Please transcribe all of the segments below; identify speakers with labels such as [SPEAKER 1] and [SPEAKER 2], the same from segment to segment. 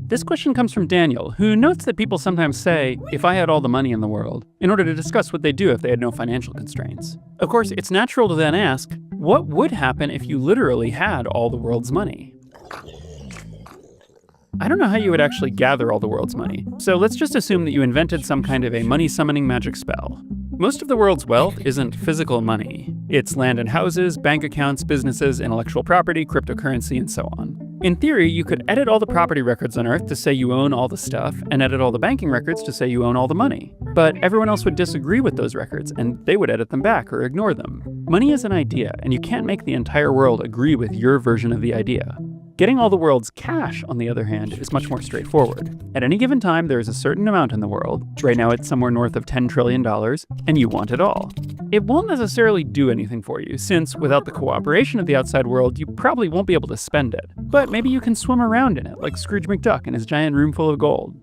[SPEAKER 1] This question comes from Daniel, who notes that people sometimes say, if I had all the money in the world, in order to discuss what they'd do if they had no financial constraints. Of course, it's natural to then ask, what would happen if you literally had all the world's money? I don't know how you would actually gather all the world's money, so let's just assume that you invented some kind of a money-summoning magic spell. Most of the world's wealth isn't physical money. It's land and houses, bank accounts, businesses, intellectual property, cryptocurrency, and so on. In theory, you could edit all the property records on Earth to say you own all the stuff, and edit all the banking records to say you own all the money. But everyone else would disagree with those records, and they would edit them back or ignore them. Money is an idea, and you can't make the entire world agree with your version of the idea. Getting all the world's cash, on the other hand, is much more straightforward. At any given time, there is a certain amount in the world. Right now it's somewhere north of $10 trillion, and you want it all. It won't necessarily do anything for you, since without the cooperation of the outside world, you probably won't be able to spend it. But maybe you can swim around in it, like Scrooge McDuck in his giant room full of gold.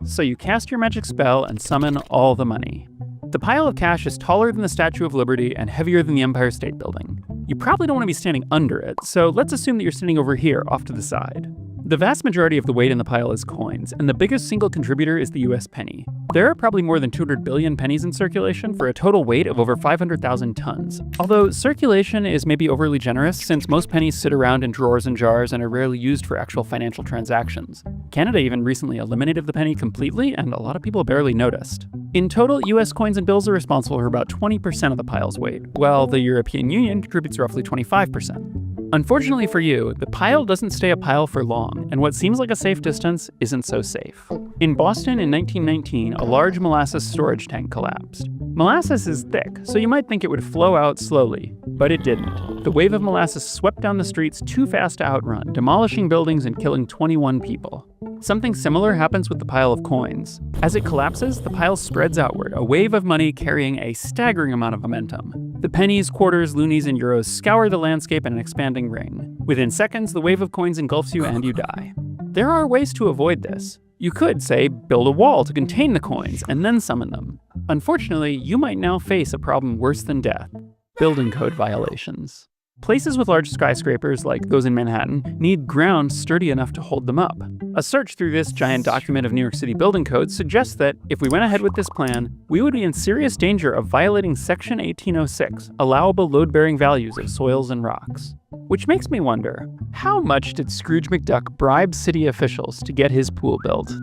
[SPEAKER 1] So you cast your magic spell and summon all the money. The pile of cash is taller than the Statue of Liberty and heavier than the Empire State Building. You probably don't want to be standing under it, so let's assume that you're standing over here, off to the side. The vast majority of the weight in the pile is coins, and the biggest single contributor is the US penny. There are probably more than 200 billion pennies in circulation for a total weight of over 500,000 tons. Although circulation is maybe overly generous, since most pennies sit around in drawers and jars and are rarely used for actual financial transactions. Canada even recently eliminated the penny completely, and a lot of people barely noticed. In total, US coins and bills are responsible for about 20% of the pile's weight, while the European Union contributes roughly 25%. Unfortunately for you, the pile doesn't stay a pile for long, and what seems like a safe distance isn't so safe. In Boston in 1919, a large molasses storage tank collapsed. Molasses is thick, so you might think it would flow out slowly, but it didn't. The wave of molasses swept down the streets too fast to outrun, demolishing buildings and killing 21 people. Something similar happens with the pile of coins. As it collapses, the pile spreads outward, a wave of money carrying a staggering amount of momentum. The pennies, quarters, loonies, and euros scour the landscape in an expanding ring. Within seconds, the wave of coins engulfs you and you die. There are ways to avoid this. You could, say, build a wall to contain the coins and then summon them. Unfortunately, you might now face a problem worse than death: building code violations. Places with large skyscrapers, like those in Manhattan, need ground sturdy enough to hold them up. A search through this giant document of New York City building codes suggests that, if we went ahead with this plan, we would be in serious danger of violating Section 1806, allowable load-bearing values of soils and rocks. Which makes me wonder, how much did Scrooge McDuck bribe city officials to get his pool built?